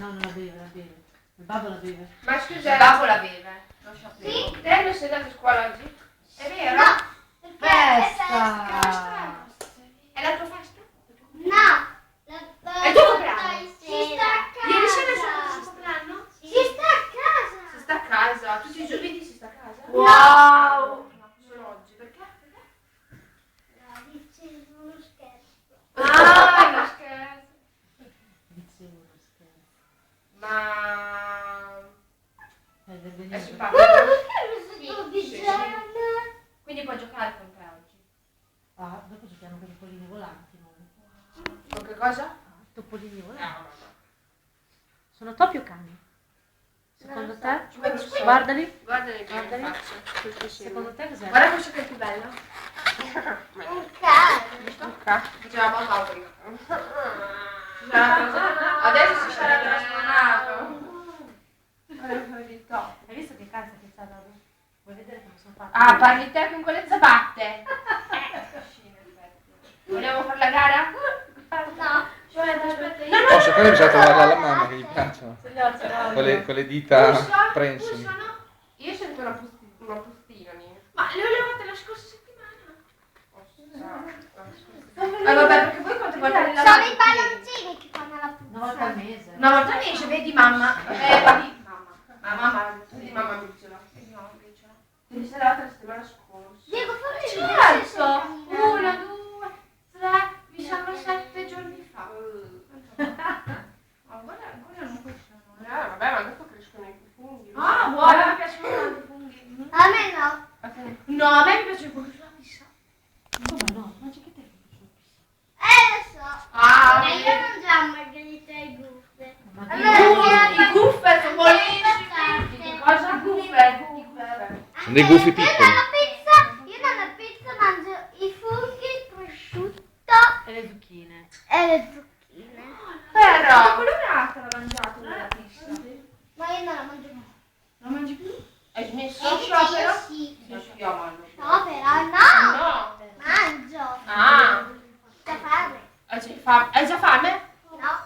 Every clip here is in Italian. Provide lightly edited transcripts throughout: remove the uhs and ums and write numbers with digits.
No, non la beve, la beve. Il babbo la beve. Ma scusa, Il babbo la beve. Lo sapevo. sì? Te non sei andato a scuola oggi? È vero? No, perché è Festa! È la tua festa? No. È il tuo compleanno? Si sta a casa. Ieri sera è stato il suo compleanno? Si sta a casa. Si sta a casa, tutti i giovedì si sta a casa? Wow! No, solo oggi, perché? No, dice uno scherzo. Ah, uno scherzo. Dicevo lo scherzo. Ma... Deve è venire. simpatico. Perché Sì, lo sto sì, sì. dicendo? Quindi puoi giocare con te oggi. Ah, dopo giochiamo con i topolini volanti noi. Con che cosa? Ah, topolini No, volanti. no, no. Sono topi o cani? Secondo te? Non lo so. Guardali. Guardali bene Guardali. in faccia. Tutto insieme. Secondo te cos'è? Guarda questo che è più bello. Un cane. Faceva mamma prima. Adesso si sarà trasformato. Hai visto che cazzo che sta dando? Vuoi vedere come sono fatte? Ah, parli te con quelle zabatte? Sì, in effetti. Vogliamo fare la gara? No. Cioè, aspetta, io... No, secondo me bisogna trovarla alla mamma che gli piacciono. Signor, Con le dita Pusa? prensili. Pusano? Io sento una pustina lì. Ma le ho levate la scorsa settimana. Vabbè, perché voi quante volte le Sono lavate? i palloncini che fanno la puzza. una volta al mese. Una volta mi dice, vedi mamma, vedi mamma. Ma mamma, vedi mamma briciola. Vedi mamma briciola. Ieri sera l'altra settimana scorsa. Diego, fammi Certo! 1, 2, 3, mi sembra 7 giorni fa. Ma guarda, ancora non crescono. Vabbè, ma dopo crescono i funghi. Ah, buona, mi piacciono tanto i funghi. A me no. No, a me mi piace il funghi sulla pizza. Come no? Ma c'è che te Lo so. Ah, Ma io non già margherita e guffe. Ma A che- me i guffer sono buonissimi. Che cosa? Guffer? Sono dei gufi Io piccoli. nella pizza mangio i funghi, il prosciutto E le zucchine. e le zucchine. Però, colorata l'ha mangiato nella pizza. Ma io non la mangio più. Non mangi più? Hai smesso? Io Sciopero? sì. Io mangio. No, però no. No. Mangio. Ah. Da fame. Hai già fame? No.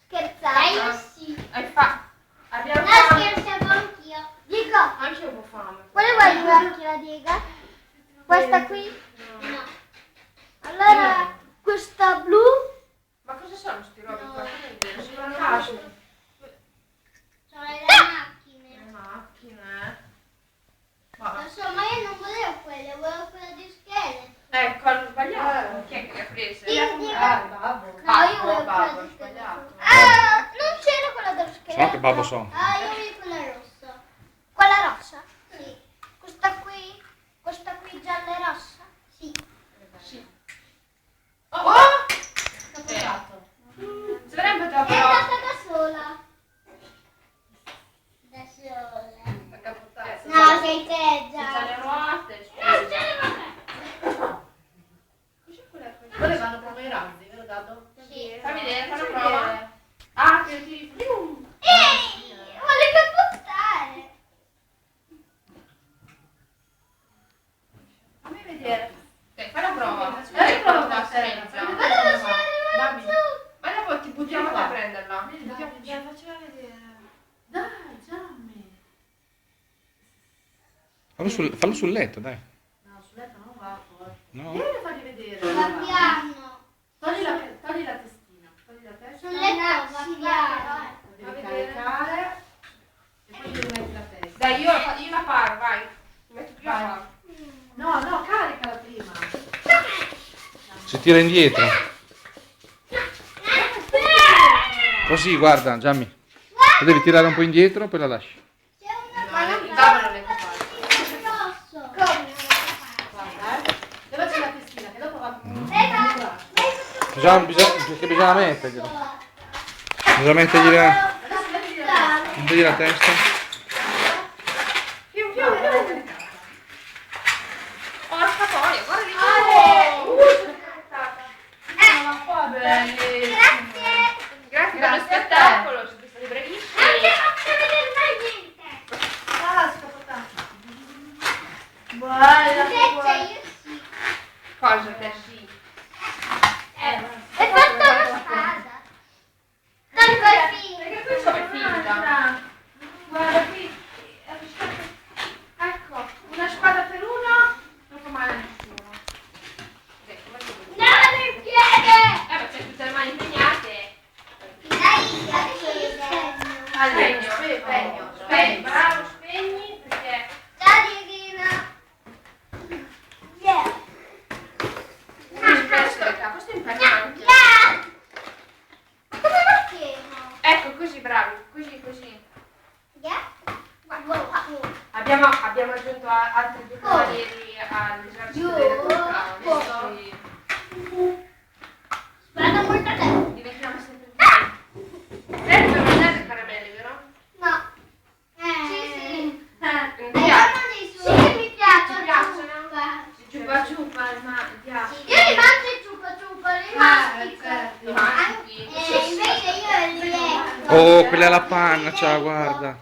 Scherzare. Io sì. Hai fame? Abbiamo No, fame? scherzavo anch'io. Dico, Anche io ho fame. quale vuoi due anche la diga? Questa qui? No. Allora, questa blu? Ma cosa sono sti robi qua? No. Sono una caso. Sono le macchine. Le macchine. Ma Lo so, ma io non volevo quella di scheletro. ecco, hanno sbagliato. Chi è che le ha prese? Indi- babbo. No, io volevo Babbo, quella di sbagliato. scheletro. Ah, non c'era quella dello scheletro. So che babbo sono. Ah, io volevo quella rossa. Quella rossa? Sì. Questa qui gialla e rossa? Sì. Sì. Oh! Oh! Capotato. Si sarebbe È dopo. andata da sola. Da sola. La capotazza. No, sei te Se c'ha già. le ruote. No, c'è le vabbè. Cos'è quella? Quelle vanno come i razzi, vero Dado? Sì. Fai vedere, fai una prova. Ah, che ti... Ehi, vuole capottare. Fammi vedere. Fai la prova. Dai, prova la a terra. senza. Ma dove sei arrivato su? Ma dopo ti buttiamo Qua. a prenderla. Dai, facciamo vedere. Dai, Gianni. Fallo sul letto, dai. No, sul letto non va forte. No? Devi fargli vedere. Va piano. Togli la testina. Togli la testa. Sul letto va piano. La devi caricare. E poi gli metti la testa. Dai, io la paro, vai. Mi metto più a Vai. fare. No, caricala prima. Si tira indietro. Così, guarda, Gianni. Tu devi tirare un po' indietro, poi la lasci. C'è una No, il babbo non è capace. rosso. Guarda, dove c'è la testina? Che dopo va. Bisogna metterglielo. Bisogna mettergli la testa. Più, più, più. Porca poi, guarda di ma qua bellissimo. Grazie per lo spettacolo, siete stati bravissimi. Ah, scapotato. Bella. Io sì. Cosa te sì? È fatta una spada. Tanto è finto. Perché qui sono Spegni, bravo, spegni perché... Ciao Dieghina. Yeah. Mi spiace le capo, questo è importante. Yeah. Ma come lo chiamo? Ecco, così, bravi, così. Yeah. Guarda. Abbiamo aggiunto altri due cavalieri all'esercito delle Conclave. Guarda molto tempo. Diventiamo sempre più. Lei non mangiate caramelle, vero? No. Mi Sì. piace. Sì, mi piacciono. Ti piacciono? Ciupa ciupa, ma piace. Io li mangio i ciupa ciupa, li mastico. Li mangi? Invece io li leggo. Oh, quella alla panna, ciao, guarda.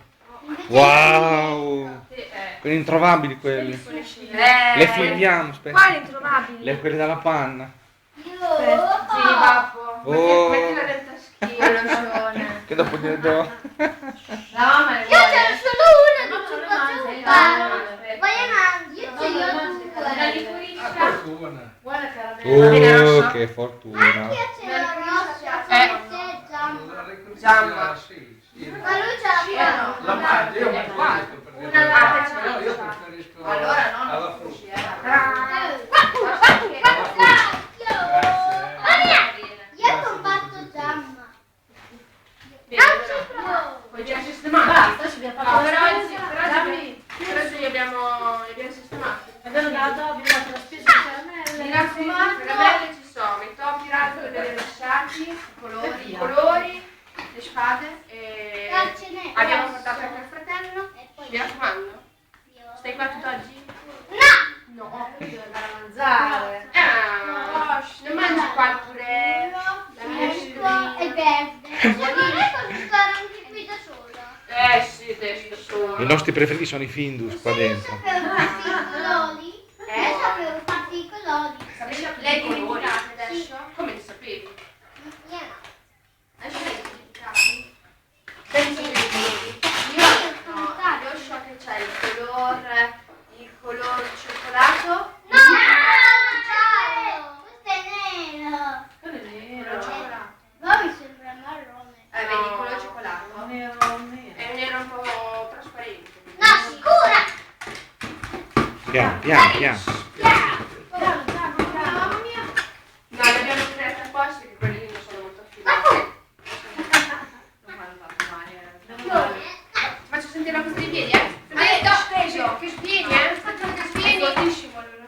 Wow. Quelli introvabili quelli. Le filmiamo, aspetta. Quale introvabili? Quelle dalla panna. Io. Sì, babbo. Oh. Mettila nel taschino. Che dopo gliele do. La mamma le Io ce vuole. n'ho solo una di ciupa ciupa. Ma io mangio, io ce ne ho La due. liquoriscia. Vuole caramella. Oh, che fortuna. Anche io ce l'ho rossa, c'è Giamma. Ma lui ce l'ha La mangio, io Una no, io preferisco Allora no, alla non frutta. Io combatto Giamma. Poi ci ha sistemato. Basta, ci abbiamo fatto Però la oggi li abbiamo sistemati. abbiamo fatto la spesa di caramelle. Mi raccomando, caramelle ci sono, i topi razzi delle lasciati, i colori, le spade e abbiamo portato anche al fratello. Mi raccomando, stai qua tutt'oggi? No! No. Devo andare a mangiare. Non mangi qua il purè, la mia E cittadina. verde. Secondo me posso stare anche qui da sola. Sì, testo solo. I nostri preferiti sono i Findus qua Io dentro. sapevo fatti i colori. Io sapevo fatti i colori. Lei dimenticate adesso? Come li sapevi? Io no. Adesso lei dimenticati? Penso che io so che c'è il color cioccolato. No! Giallo! Questo è nero. Quello è Color nero. cioccolato. Ma mi sembra marrone. Vedi, il color cioccolato. Nero. È un nero un po' trasparente. No, sicura! Piano, piano. Mamma mia. No, li abbiamo creati apposta che quelli lì non sono molto affidati. Faccio sentire la cosa dei piedi, no, che svieni, facciamo che svieni.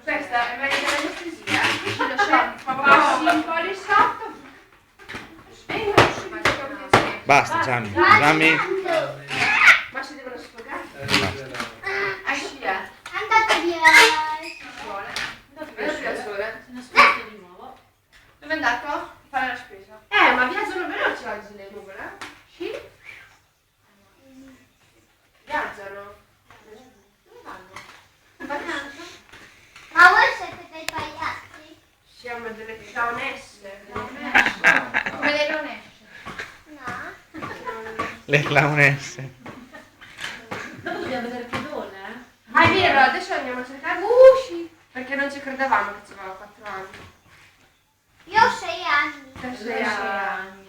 Questa è meglio dell'anestesia. Lo so, passi un po' lì sotto. E non si fa piacere. Basta, Gianni. Gianni. Ma si devono sfogare. Basta. Scia. Andate via. Sole. Vedo più al sole. Se ne sposto di nuovo. Dove è andato? A fare la spesa. Ma viaggiano veloci oggi le nuvole? Sì? Viaggiano. Dove vanno? In vacanza? Ma voi siete dei pagliacci? Siamo delle clownesse. Come le leonesse. No. Le clownesse. Dopo dobbiamo vedere che done, Ah, è vero, adesso andiamo a cercare Usci. Perché non ci credevamo che aveva 4 anni. Io ho 6 anni. Per 6 anni.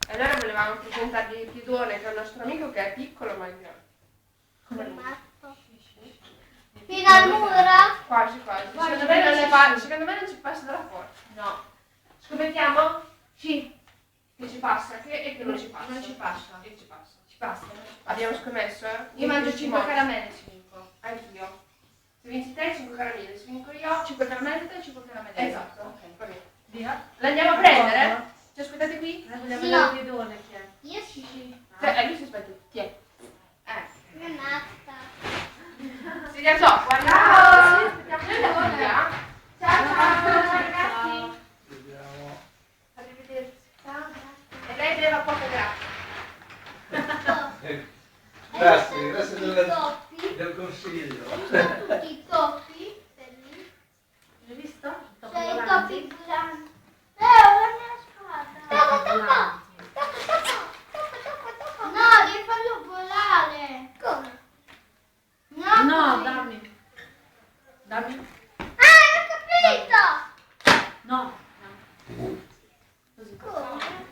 E allora volevamo presentargli Piedone, che è il nostro amico che è piccolo ma è grande. Come lui. Matto. Fino al muro? Quasi quasi. Guarda, Secondo me non ci passa dalla forza. No. Scommettiamo? Sì. Che ci passa e che non ci passa. Non ci passa. E ci passa. Ci passa. Abbiamo scommesso? Io mangio 5 caramelle, 5. Anch'io. Se vinci te 5 caramelle, se vinco io 5 caramelle te e 5 caramelle. Esatto. Ok. Va bene. Via. L'andiamo a prendere? Ci aspettate qui? Vogliamo Sì, vedere no. il piedone che è. Io sì. Lui si aspetta. Chi è? Io matta. Si rialzò, guarda. Ciao. Aspettiamo la via. Ciao ragazzi. Arrivederci. E lei beva poco grazie. Grazie I toppi. del consiglio. Tutti i toppi. L'hai visto? Cioè i toppi grandi. Guarda la spada. Tocca. No, devi farlo volare. Come? No, così. dammi. Dammi. Ah, ho capito! No. Così. Come?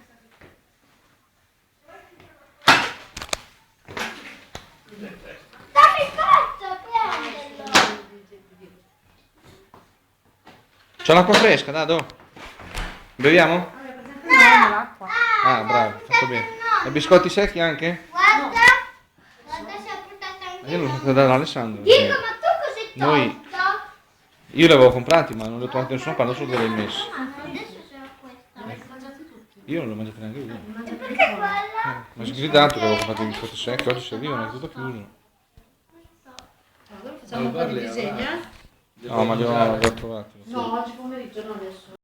C'è l'acqua fresca, Dado? Beviamo? L'acqua. Ah, bravo, fatto bene. E biscotti secchi anche? Guarda, guarda se ho portato anche Io l'ho fatto da Alessandro. Dico, ma tu cosa hai Noi- tolto? Io li avevo comprati, ma non li ho trovati nessuna parte, solo dove li hai messi. Adesso c'è questa. Li mangiati tutti. Io non l'ho mangiato neanche uno. E perché quella? Mi ha sgridato che avevo comprato i biscotti secchi, oggi si arrivano, è tutto chiuso. Allora facciamo un po' di disegno, eh? No, ma li ho trovati. No, oggi pomeriggio, non adesso.